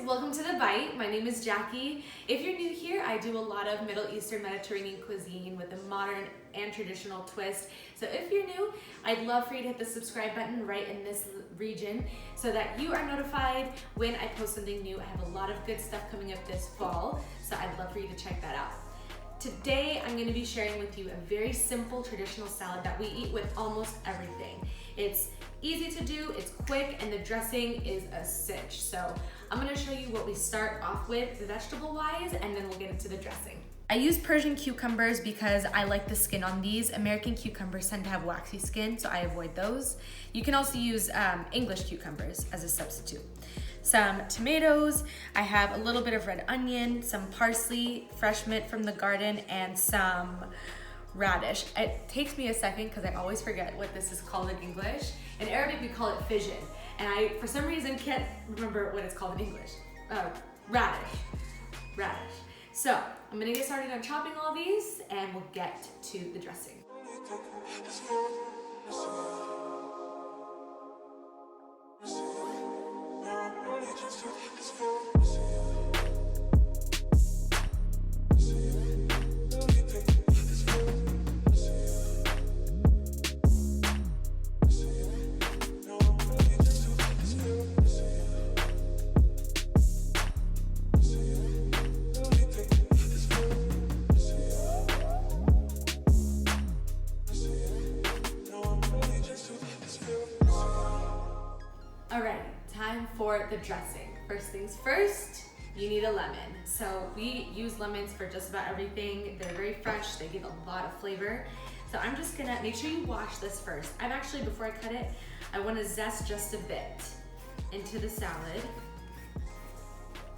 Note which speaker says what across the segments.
Speaker 1: welcome to The Bite. My name is Jackie. If you're new here, I do a lot of Middle Eastern Mediterranean cuisine with a modern and traditional twist. So if you're new, I'd love for you to hit the subscribe button right in this region so that you are notified when I post something new. I have a lot of good stuff coming up this fall, so I'd love for you to check that out. Today, I'm gonna be sharing with you a very simple traditional salad that we eat with almost everything. It's easy to do, it's quick, and the dressing is a cinch. So I'm gonna show you what we start off with vegetable-wise, and then we'll get into the dressing. I use Persian cucumbers because I like the skin on these. American cucumbers tend to have waxy skin, so I avoid those. You can also use English cucumbers as a substitute. Some tomatoes, I have a little bit of red onion, some parsley, fresh mint from the garden, and some radish. It takes me a second because I always forget what this is called in English. In Arabic, we call it fission, and I, for some reason, can't remember what it's called in English. Radish. So, I'm gonna get started on chopping all these, and we'll get to the dressing. Alright, time for the dressing. First things first, you need a lemon. So we use lemons for just about everything. They're very fresh, they give a lot of flavor. So I'm just gonna make sure you wash this first. I'm actually, before I cut it, I wanna zest just a bit into the salad.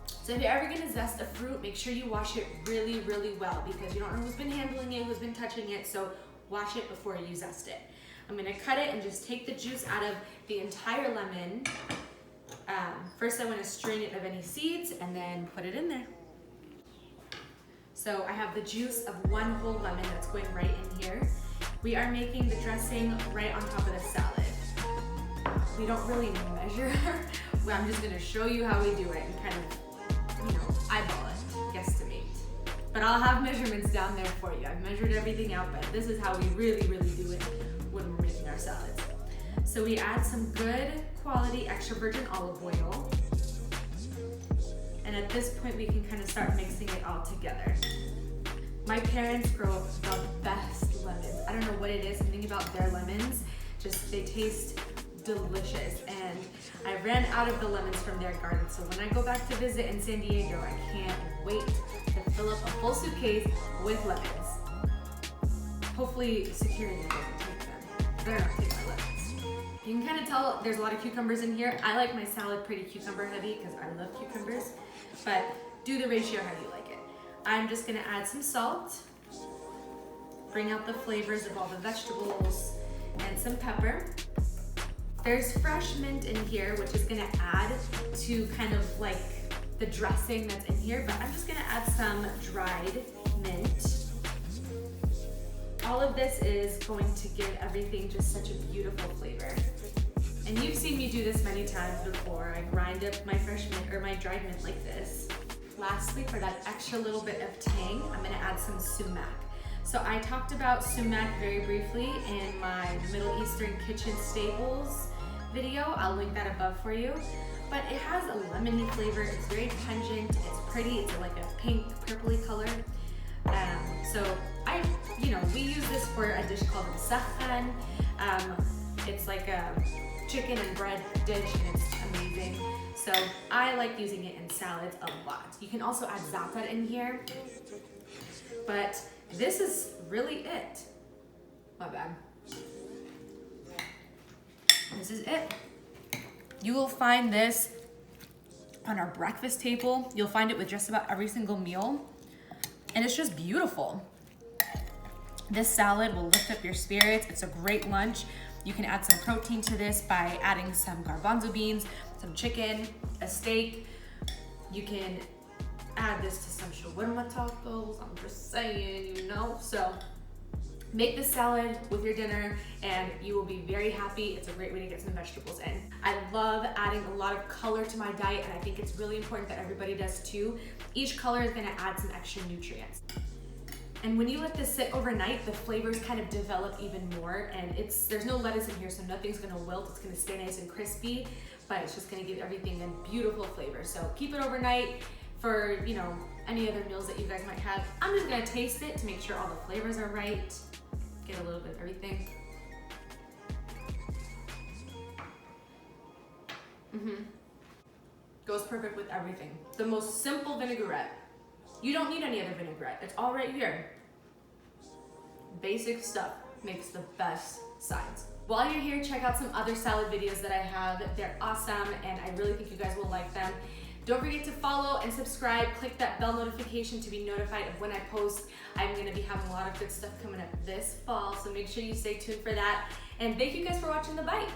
Speaker 1: So if you're ever gonna zest a fruit, make sure you wash it really, really well because you don't know who's been handling it, who's been touching it, so wash it before you zest it. I'm gonna cut it and just take the juice out of the entire lemon. First I wanna strain it of any seeds and then put it in there. So I have the juice of one whole lemon that's going right in here. We are making the dressing right on top of the salad. We don't really measure, well, I'm just gonna show you how we do it and kind of, eyeball it, guesstimate. But I'll have measurements down there for you. I've measured everything out, but this is how we really, really do it when we're making our salads. So we add some good quality extra virgin olive oil. And at this point, we can kind of start mixing it all together. My parents grow the best lemons. I don't know what it is, something about their lemons, just they taste delicious. And I ran out of the lemons from their garden. So when I go back to visit in San Diego, I can't wait to fill up a full suitcase with lemons. Hopefully security doesn't take them. Better not take my lemons. You can kind of tell there's a lot of cucumbers in here. I like my salad pretty cucumber heavy because I love cucumbers, but do the ratio how you like it. I'm just gonna add some salt, bring out the flavors of all the vegetables, and some pepper. There's fresh mint in here, which is gonna add to kind of like the dressing that's in here, but I'm just gonna add some dried mint. All of this is going to give everything just such a beautiful flavor. And you've seen me do this many times before. I grind up my fresh mint or my dried mint like this. Lastly, for that extra little bit of tang, I'm gonna add some sumac. So I talked about sumac very briefly in my Middle Eastern kitchen staples video. I'll link that above for you. But it has a lemony flavor. It's very pungent. It's pretty. It's like a pink, purpley color. We use this for a dish called musakhan. It's like a chicken and bread dish, and it's amazing. So I like using it in salads a lot. You can also add za'atar in here, but this is really it. My bad. This is it. You will find this on our breakfast table. You'll find it with just about every single meal. And it's just beautiful. This salad will lift up your spirits. It's a great lunch. You can add some protein to this by adding some garbanzo beans, some chicken, a steak. You can add this to some shawarma tacos. I'm just saying, So Make this salad with your dinner and you will be very happy. It's a great way to get some vegetables in. I love adding a lot of color to my diet, and I think it's really important that everybody does too. Each color is gonna add some extra nutrients. And when you let this sit overnight, the flavors kind of develop even more, and there's no lettuce in here, so nothing's gonna wilt. It's gonna stay nice and crispy, but it's just gonna give everything a beautiful flavor. So keep it overnight for, you know, any other meals that you guys might have. I'm just gonna taste it to make sure all the flavors are right. Get a little bit of everything. Goes perfect with everything. The most simple vinaigrette. You don't need any other vinaigrette. It's all right here. Basic stuff makes the best sides. While you're here, check out some other salad videos that I have. They're awesome, and I really think you guys will like them. Don't forget to follow and subscribe. Click that bell notification to be notified of when I post. I'm gonna be having a lot of good stuff coming up this fall, so make sure you stay tuned for that. And thank you guys for watching The Bite.